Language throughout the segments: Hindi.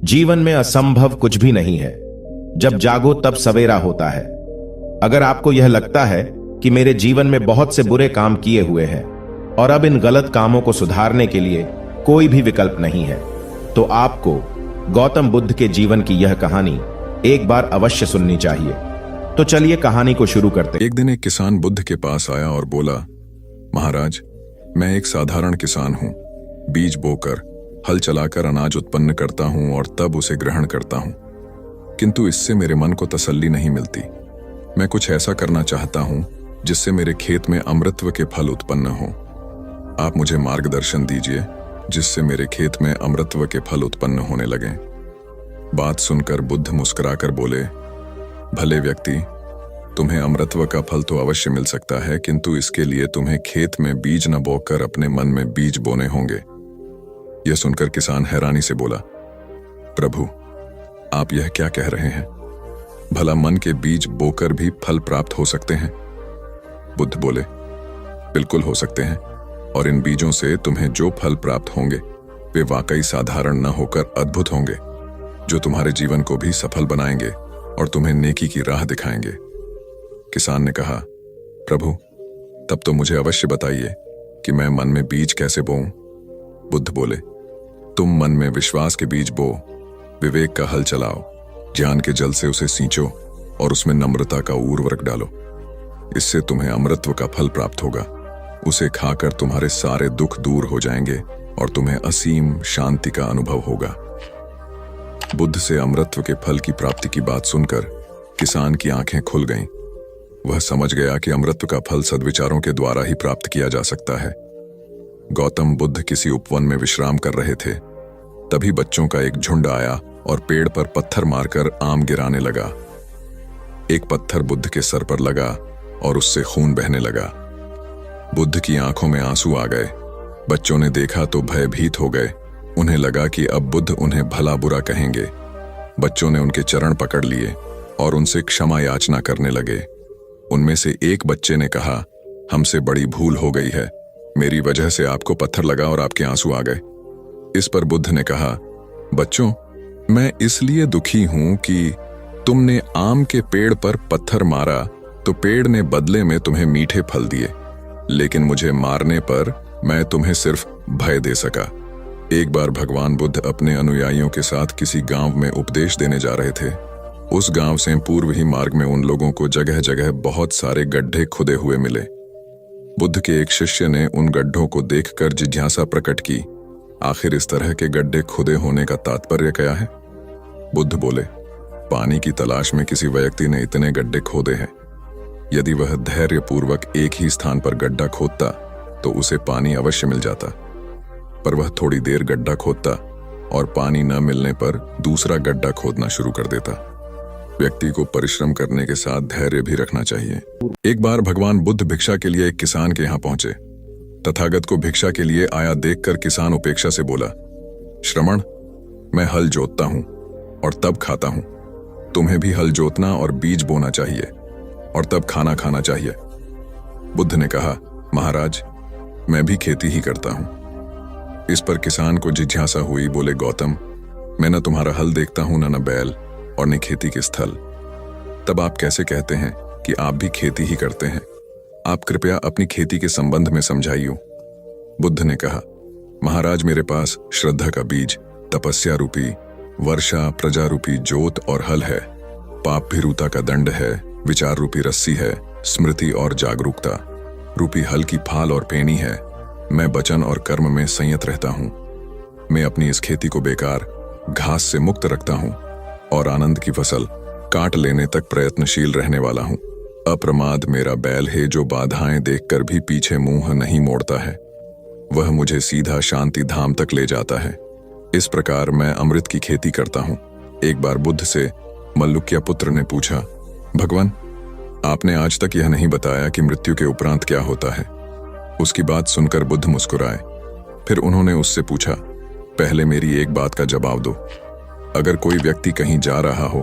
जीवन में असंभव कुछ भी नहीं है। जब जागो तब सवेरा होता है। अगर आपको यह लगता है कि मेरे जीवन में बहुत से बुरे काम किए हुए हैं और अब इन गलत कामों को सुधारने के लिए कोई भी विकल्प नहीं है, तो आपको गौतम बुद्ध के जीवन की यह कहानी एक बार अवश्य सुननी चाहिए। तो चलिए कहानी को शुरू करते हैं। एक दिन एक किसान बुद्ध के पास आया और बोला, महाराज, मैं एक साधारण किसान हूं। बीज बोकर, हल चलाकर अनाज उत्पन्न करता हूं और तब उसे ग्रहण करता हूं, किंतु इससे मेरे मन को तसल्ली नहीं मिलती। मैं कुछ ऐसा करना चाहता हूं जिससे मेरे खेत में अमृतत्व के फल उत्पन्न हो। आप मुझे मार्गदर्शन दीजिए जिससे मेरे खेत में अमृतत्व के फल उत्पन्न होने लगें। बात सुनकर बुद्ध मुस्कुराकर बोले, भले व्यक्ति, तुम्हें अमृतत्व का फल तो अवश्य मिल सकता है, किंतु इसके लिए तुम्हें खेत में बीज न बोकर अपने मन में बीज बोने होंगे। यह सुनकर किसान हैरानी से बोला, प्रभु, आप यह क्या कह रहे हैं? भला मन के बीज बोकर भी फल प्राप्त हो सकते हैं? बुद्ध बोले, बिल्कुल हो सकते हैं, और इन बीजों से तुम्हें जो फल प्राप्त होंगे वे वाकई साधारण न होकर अद्भुत होंगे, जो तुम्हारे जीवन को भी सफल बनाएंगे और तुम्हें नेकी की राह दिखाएंगे। किसान ने कहा, प्रभु, तब तो मुझे अवश्य बताइए कि मैं मन में बीज कैसे बोऊं? बुद्ध बोले, तुम मन में विश्वास के बीज बो, विवेक का हल चलाओ, ज्ञान के जल से उसे सींचो और उसमें नम्रता का उर्वरक डालो। इससे तुम्हें अमृतत्व का फल प्राप्त होगा। उसे खाकर तुम्हारे सारे दुख दूर हो जाएंगे और तुम्हें असीम शांति का अनुभव होगा। बुद्ध से अमृतत्व के फल की प्राप्ति की बात सुनकर किसान की आंखें खुल गईं। वह समझ गया कि अमृतत्व का फल सद्विचारों के द्वारा ही प्राप्त किया जा सकता है। गौतम बुद्ध किसी उपवन में विश्राम कर रहे थे। तभी बच्चों का एक झुंड आया और पेड़ पर पत्थर मारकर आम गिराने लगा। एक पत्थर बुद्ध के सर पर लगा और उससे खून बहने लगा। बुद्ध की आंखों में आंसू आ गए। बच्चों ने देखा तो भयभीत हो गए। उन्हें लगा कि अब बुद्ध उन्हें भला बुरा कहेंगे। बच्चों ने उनके चरण पकड़ लिए और उनसे क्षमा याचना करने लगे। उनमें से एक बच्चे ने कहा, हमसे बड़ी भूल हो गई है, मेरी वजह से आपको पत्थर लगा और आपके आंसू आ गए। इस पर बुद्ध ने कहा, बच्चों, मैं इसलिए दुखी हूं कि तुमने आम के पेड़ पर पत्थर मारा तो पेड़ ने बदले में तुम्हें मीठे फल दिए, लेकिन मुझे मारने पर मैं तुम्हें सिर्फ भय दे सका। एक बार भगवान बुद्ध अपने अनुयायियों के साथ किसी गांव में उपदेश देने जा रहे थे। उस गांव से पूर्व ही मार्ग में उन लोगों को जगह जगह बहुत सारे गड्ढे खुदे हुए मिले। बुद्ध के एक शिष्य ने उन गड्ढों को देखकर जिज्ञासा प्रकट की, आखिर इस तरह के गड्ढे खुदे होने का तात्पर्य क्या है? बुद्ध बोले, पानी की तलाश में किसी व्यक्ति ने इतने गड्ढे खोदे हैं। यदि वह धैर्यपूर्वक एक ही स्थान पर गड्ढा खोदता तो उसे पानी अवश्य मिल जाता, पर वह थोड़ी देर गड्ढा खोदता और पानी न मिलने पर दूसरा गड्ढा खोदना शुरू कर देता। व्यक्ति को परिश्रम करने के साथ धैर्य भी रखना चाहिए। एक बार भगवान बुद्ध भिक्षा के लिए एक किसान के यहाँ पहुंचे। तथागत को भिक्षा के लिए आया देखकर किसान उपेक्षा से बोला, श्रमण, मैं हल जोतता हूं और तब खाता हूं। तुम्हें भी हल जोतना और बीज बोना चाहिए और तब खाना खाना चाहिए। बुद्ध ने कहा, महाराज, मैं भी खेती ही करता हूं। इस पर किसान को जिज्ञासा हुई। बोले, गौतम, मैं न तुम्हारा हल देखता हूं, न बैल और न खेती के स्थल। तब आप कैसे कहते हैं कि आप भी खेती ही करते हैं? आप कृपया अपनी खेती के संबंध में समझाइए। बुद्ध ने कहा, महाराज, मेरे पास श्रद्धा का बीज, तपस्या रूपी वर्षा, प्रजा रूपी जोत और हल है। पाप भीरुता का दंड है, विचार रूपी रस्सी है, स्मृति और जागरूकता रूपी हल की फाल और पेनी है। मैं वचन और कर्म में संयत रहता हूं। मैं अपनी इस खेती को बेकार, घास से मुक्त रखता हूं और आनंद की फसल काट लेने तक प्रयत्नशील रहने वाला हूं। अप्रमाद मेरा बैल है जो बाधाएं देखकर भी पीछे मुंह नहीं मोड़ता है। वह मुझे सीधा शांति धाम तक ले जाता है। इस प्रकार मैं अमृत की खेती करता हूं। एक बार बुद्ध से मल्लुक्य पुत्र ने पूछा, भगवान, आपने आज तक यह नहीं बताया कि मृत्यु के उपरांत क्या होता है। उसकी बात सुनकर बुद्ध मुस्कुराए। फिर उन्होंने उससे पूछा, पहले मेरी एक बात का जवाब दो। अगर कोई व्यक्ति कहीं जा रहा हो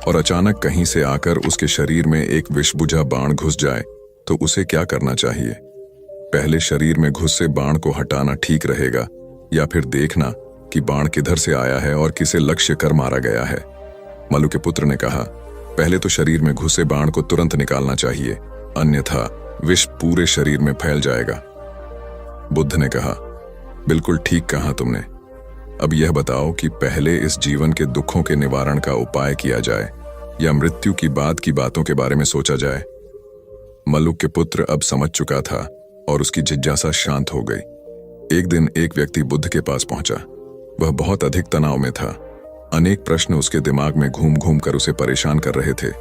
और अचानक कहीं से आकर उसके शरीर में एक विषबुझा बाण घुस जाए तो उसे क्या करना चाहिए? पहले शरीर में घुसे बाण को हटाना ठीक रहेगा या फिर देखना कि बाण किधर से आया है और किसे लक्ष्य कर मारा गया है। मलु के पुत्र ने कहा, पहले तो शरीर में घुसे बाण को तुरंत निकालना चाहिए, अन्यथा विष पूरे शरीर में फैल जाएगा। बुद्ध ने कहा, बिल्कुल ठीक कहा तुमने। अब यह बताओ कि पहले इस जीवन के दुखों के निवारण का उपाय किया जाए या मृत्यु की बाद की बातों के बारे में सोचा जाए। मल्लुक के पुत्र अब समझ चुका था और उसकी जिज्ञासा शांत हो गई। एक दिन एक व्यक्ति बुद्ध के पास पहुंचा। वह बहुत अधिक तनाव में था। अनेक प्रश्न उसके दिमाग में घूम घूम कर उसे परेशान कर रहे थे,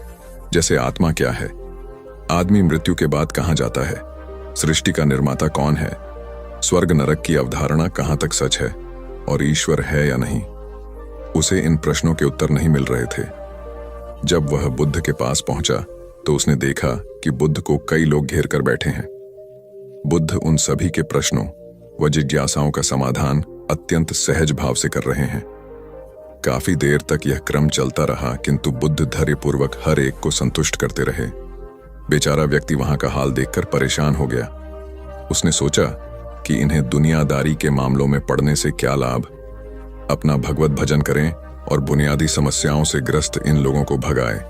जैसे आत्मा क्या है, आदमी मृत्यु के बाद कहां जाता है, सृष्टि का निर्माता कौन है, स्वर्ग नरक की अवधारणा कहां तक सच है और ईश्वर है या नहीं। उसे इन प्रश्नों के उत्तर नहीं मिल रहे थे। जब वह बुद्ध के पास पहुंचा तो उसने देखा कि बुद्ध को कई लोग घेर कर बैठे हैं। बुद्ध उन सभी के प्रश्नों व जिज्ञासाओं का समाधान अत्यंत सहज भाव से कर रहे हैं। काफी देर तक यह क्रम चलता रहा, किंतु बुद्ध धैर्यपूर्वक हर एक को संतुष्ट करते रहे। बेचारा व्यक्ति वहां का हाल देखकर परेशान हो गया। उसने सोचा कि इन्हें दुनियादारी के मामलों में पड़ने से क्या लाभ, अपना भगवत भजन करें और बुनियादी समस्याओं से ग्रस्त इन लोगों को भगाए।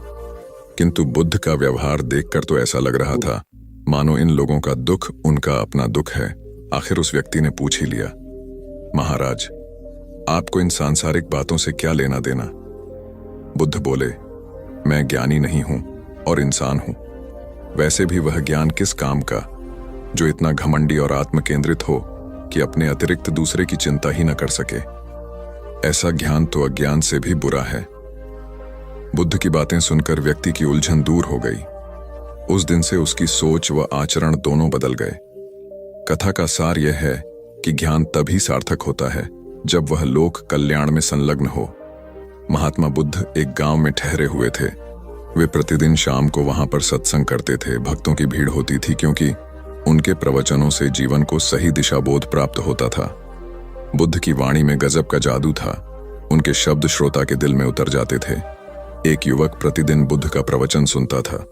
किंतु बुद्ध का व्यवहार देखकर तो ऐसा लग रहा था मानो इन लोगों का दुख उनका अपना दुख है। आखिर उस व्यक्ति ने पूछ ही लिया, महाराज, आपको इन सांसारिक बातों से क्या लेना देना? बुद्ध बोले, मैं ज्ञानी नहीं हूं और इंसान हूं। वैसे भी वह ज्ञान किस काम का जो इतना घमंडी और आत्मकेंद्रित हो कि अपने अतिरिक्त दूसरे की चिंता ही न कर सके। ऐसा ज्ञान तो अज्ञान से भी बुरा है। बुद्ध की बातें सुनकर व्यक्ति की उलझन दूर हो गई। उस दिन से उसकी सोच व आचरण दोनों बदल गए। कथा का सार यह है कि ज्ञान तभी सार्थक होता है जब वह लोक कल्याण में संलग्न हो। महात्मा बुद्ध एक गांव में ठहरे हुए थे। वे प्रतिदिन शाम को वहां पर सत्संग करते थे। भक्तों की भीड़ होती थी क्योंकि उनके प्रवचनों से जीवन को सही दिशा बोध प्राप्त होता था। बुद्ध की वाणी में गजब का जादू था। उनके शब्द श्रोता के दिल में उतर जाते थे। एक युवक प्रतिदिन बुद्ध का प्रवचन सुनता था।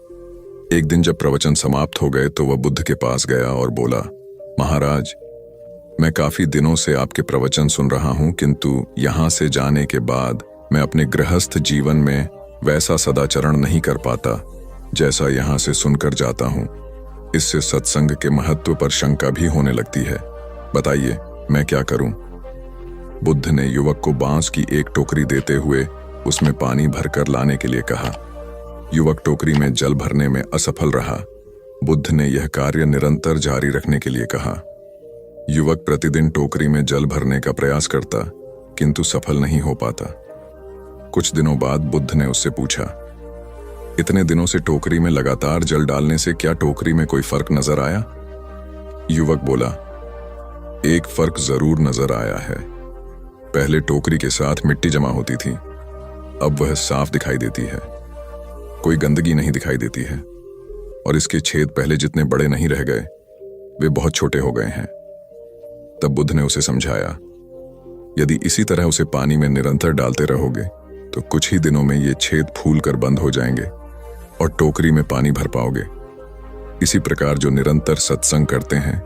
एक दिन जब प्रवचन समाप्त हो गए तो वह बुद्ध के पास गया और बोला, महाराज, मैं काफी दिनों से आपके प्रवचन सुन रहा हूं, किंतु यहां से जाने के बाद मैं अपने गृहस्थ जीवन में वैसा सदाचरण नहीं कर पाता जैसा यहां से सुनकर जाता हूं। इससे सत्संग के महत्व पर शंका भी होने लगती है। बताइए, मैं क्या करूं? बुद्ध ने युवक को बांस की एक टोकरी देते हुए उसमें पानी भरकर लाने के लिए कहा। युवक टोकरी में जल भरने में असफल रहा। बुद्ध ने यह कार्य निरंतर जारी रखने के लिए कहा। युवक प्रतिदिन टोकरी में जल भरने का प्रयास करता, किंतु सफल नहीं हो पाता। कुछ दिनों बाद बुद्ध ने उससे पूछा, इतने दिनों से टोकरी में लगातार जल डालने से क्या टोकरी में कोई फर्क नजर आया? युवक बोला, एक फर्क जरूर नजर आया है। पहले टोकरी के साथ मिट्टी जमा होती थी, अब वह साफ दिखाई देती है। कोई गंदगी नहीं दिखाई देती है और इसके छेद पहले जितने बड़े नहीं रह गए, वे बहुत छोटे हो गए हैं। तब बुद्ध ने उसे समझाया, यदि इसी तरह उसे पानी में निरंतर डालते रहोगे तो कुछ ही दिनों में ये छेद फूल कर बंद हो जाएंगे और टोकरी में पानी भर पाओगे। इसी प्रकार जो निरंतर सत्संग करते हैं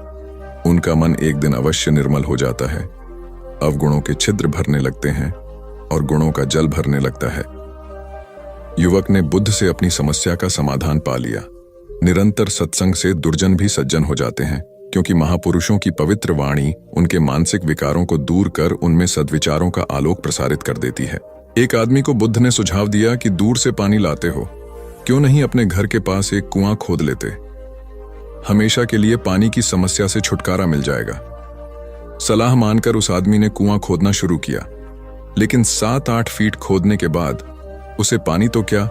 उनका मन एक दिन अवश्य निर्मल हो जाता है। अवगुणों के छिद्र भरने लगते हैं और गुणों का जल भरने लगता है। युवक ने बुद्ध से अपनी समस्या का समाधान पा लिया। निरंतर सत्संग से दुर्जन भी सज्जन हो जाते हैं, क्योंकि महापुरुषों की पवित्र वाणी उनके मानसिक विकारों को दूर कर उनमें सद्विचारों का आलोक प्रसारित कर देती है। एक आदमी को बुद्ध ने सुझाव दिया कि दूर से पानी लाते हो, क्यों नहीं अपने घर के पास एक कुआं खोद लेते? हमेशा के लिए पानी की समस्या से छुटकारा मिल जाएगा। सलाह मानकर उस आदमी ने कुआं खोदना शुरू किया, लेकिन 7-8 फीट खोदने के बाद उसे पानी तो क्या,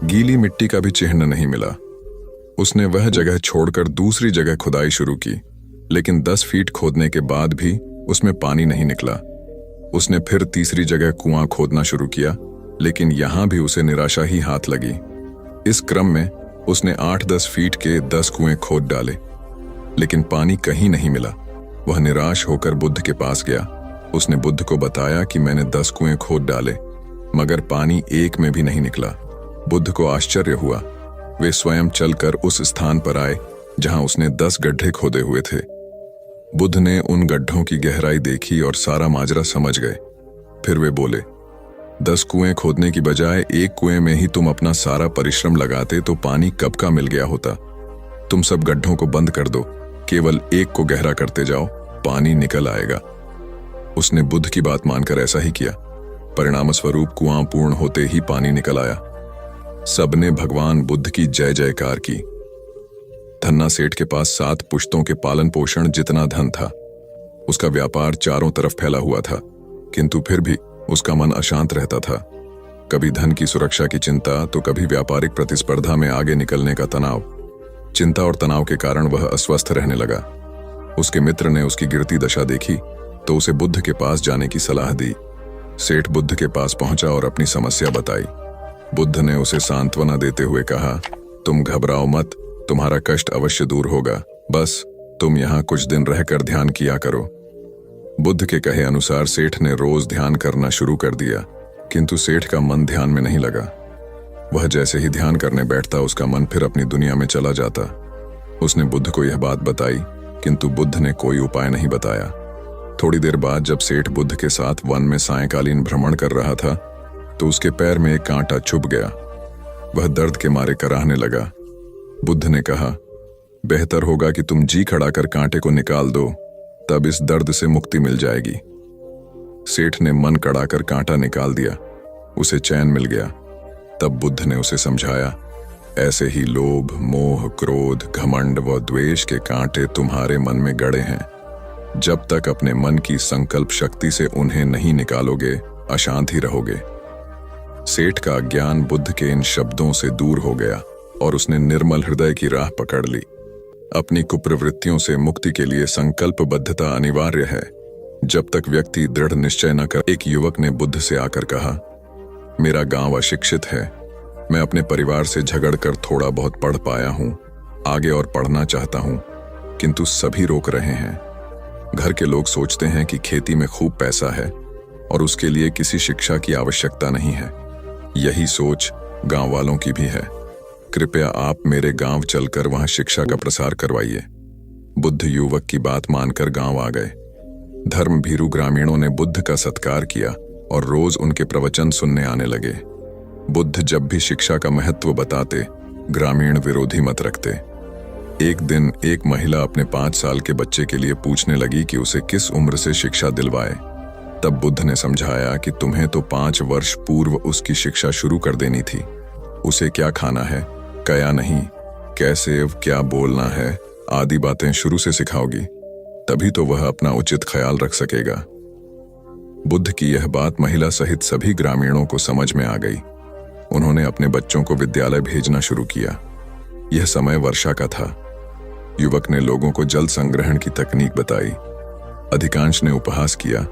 गीली मिट्टी का भी चिन्ह नहीं मिला। उसने वह जगह छोड़कर दूसरी जगह खुदाई शुरू की, लेकिन 10 फीट खोदने के बाद भी उसमें पानी नहीं निकला। उसने फिर तीसरी जगह कुआं खोदना शुरू किया, लेकिन यहां भी उसे निराशा ही हाथ लगी। इस क्रम में उसने 8-10 फीट के 10 कुएं खोद डाले, लेकिन पानी कहीं नहीं मिला। वह निराश होकर बुद्ध के पास गया। उसने बुद्ध को बताया कि मैंने 10 कुएं खोद डाले, मगर पानी एक में भी नहीं निकला। बुद्ध को आश्चर्य हुआ। वे स्वयं चलकर उस स्थान पर आए जहां उसने 10 गड्ढे खोदे हुए थे। बुद्ध ने उन गड्ढों की गहराई देखी और सारा माजरा समझ गए। फिर वे बोले, 10 कुएं खोदने की बजाय एक कुएं में ही तुम अपना सारा परिश्रम लगाते तो पानी कब का मिल गया होता। तुम सब गड्ढों को बंद कर दो, केवल एक को गहरा करते जाओ, पानी निकल आएगा। उसने बुद्ध की बात मानकर ऐसा ही किया। परिणाम स्वरूप कुआं पूर्ण होते ही पानी निकल आया। सबने भगवान बुद्ध की जय जयकार की। धन्ना सेठ के पास 7 पुश्तों के पालन पोषण जितना धन था। उसका व्यापार चारों तरफ फैला हुआ था, किंतु फिर भी उसका मन अशांत रहता था। कभी धन की सुरक्षा की चिंता तो कभी व्यापारिक प्रतिस्पर्धा में आगे निकलने का तनाव। चिंता और तनाव के कारण वह अस्वस्थ रहने लगा। उसके मित्र ने उसकी गिरती दशा देखी तो उसे बुद्ध के पास जाने की सलाह दी। सेठ बुद्ध के पास पहुंचा और अपनी समस्या बताई। बुद्ध ने उसे सांत्वना देते हुए कहा, तुम घबराओ मत, तुम्हारा कष्ट अवश्य दूर होगा, बस तुम यहाँ कुछ दिन रहकर ध्यान किया करो। बुद्ध के कहे अनुसार सेठ ने रोज ध्यान करना शुरू कर दिया, किंतु सेठ का मन ध्यान में नहीं लगा। वह जैसे ही ध्यान करने बैठता उसका मन फिर अपनी दुनिया में चला जाता। उसने बुद्ध को यह बात बताई, किंतु बुद्ध ने कोई उपाय नहीं बताया। थोड़ी देर बाद जब सेठ बुद्ध के साथ वन में सायंकालीन भ्रमण कर रहा था तो उसके पैर में एक कांटा चुभ गया। वह दर्द के मारे कराहने लगा। बुद्ध ने कहा, बेहतर होगा कि तुम जी खड़ा कर कांटे को निकाल दो, तब इस दर्द से मुक्ति मिल जाएगी। सेठ ने मन कड़ा कर कांटा निकाल दिया। उसे चैन मिल गया। तब बुद्ध ने उसे समझाया, ऐसे ही लोभ, मोह, क्रोध, घमंड व द्वेष के कांटे तुम्हारे मन में गड़े हैं। जब तक अपने मन की संकल्प शक्ति से उन्हें नहीं निकालोगे, अशांत ही रहोगे। सेठ का अज्ञान बुद्ध के इन शब्दों से दूर हो गया और उसने निर्मल हृदय की राह पकड़ ली। अपनी कुप्रवृत्तियों से मुक्ति के लिए संकल्पबद्धता अनिवार्य है। जब तक व्यक्ति दृढ़ निश्चय न कर। एक युवक ने बुद्ध से आकर कहा, मेरा गांव अशिक्षित है, मैं अपने परिवार से झगड़कर थोड़ा बहुत पढ़ पाया हूं, आगे और पढ़ना चाहता हूं, किंतु सभी रोक रहे हैं। घर के लोग सोचते हैं कि खेती में खूब पैसा है और उसके लिए किसी शिक्षा की आवश्यकता नहीं है। यही सोच गांव वालों की भी है। कृपया आप मेरे गांव चलकर वहां शिक्षा का प्रसार करवाइए। बुद्ध युवक की बात मानकर गांव आ गए। धर्म भीरू ग्रामीणों ने बुद्ध का सत्कार किया और रोज उनके प्रवचन सुनने आने लगे। बुद्ध जब भी शिक्षा का महत्व बताते, ग्रामीण विरोधी मत रखते। एक दिन एक महिला अपने 5 साल के बच्चे के लिए पूछने लगी कि उसे किस उम्र से शिक्षा दिलवाए। तब बुद्ध ने समझाया कि तुम्हें तो 5 वर्ष पूर्व उसकी शिक्षा शुरू कर देनी थी। उसे क्या खाना है, क्या नहीं, कैसे क्या बोलना है, आदि बातें शुरू से सिखाओगी, तभी तो वह अपना उचित ख्याल रख सकेगा। बुद्ध की यह बात महिला सहित सभी ग्रामीणों को समझ में आ गई। उन्होंने अपने बच्चों को विद्यालय भेजना शुरू किया। यह समय वर्षा का था। युवक ने लोगों को जल संग्रहण की तकनीक बताई। अधिकांश ने उपहास किया,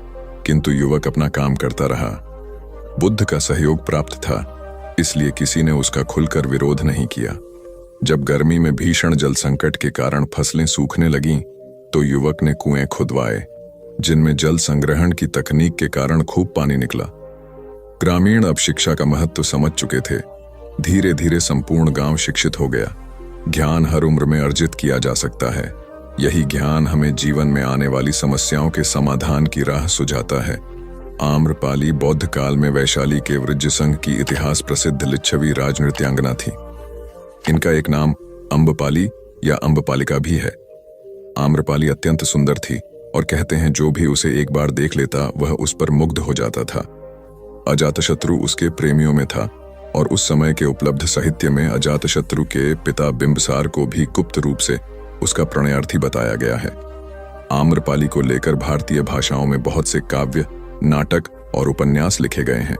किंतु युवक अपना काम करता रहा। बुद्ध का सहयोग प्राप्त था, इसलिए किसी ने उसका खुलकर विरोध नहीं किया। जब गर्मी में भीषण जल संकट के कारण फसलें सूखने लगीं, तो युवक ने कुएं खुदवाए, जिनमें जल संग्रहण की तकनीक के कारण खूब पानी निकला। ग्रामीण अब शिक्षा का महत्व समझ चुके थे। धीरे धीरे संपूर्ण गांव शिक्षित हो गया। ज्ञान हर उम्र में अर्जित किया जा सकता है। यही ज्ञान हमें जीवन में आने वाली समस्याओं के समाधान की राह सुझाता है। आम्रपाली बौद्ध काल में वैशाली के वृज्जसंघ की इतिहास प्रसिद्ध लिच्छवी राजनृत्यांगना थी। इनका एक नाम अम्बपाली या अम्बपालिका भी है। आम्रपाली अत्यंत सुंदर थी और कहते हैं जो भी उसे एक बार देख लेता वह उस पर मुग्ध हो जाता था। अजातशत्रु उसके प्रेमियों में था और उस समय के उपलब्ध साहित्य में अजातशत्रु के पिता बिंबसार को भी गुप्त रूप से उसका प्रणयार्थी बताया गया है। आम्रपाली को लेकर भारतीय भाषाओं में बहुत से काव्य, नाटक और उपन्यास लिखे गए हैं।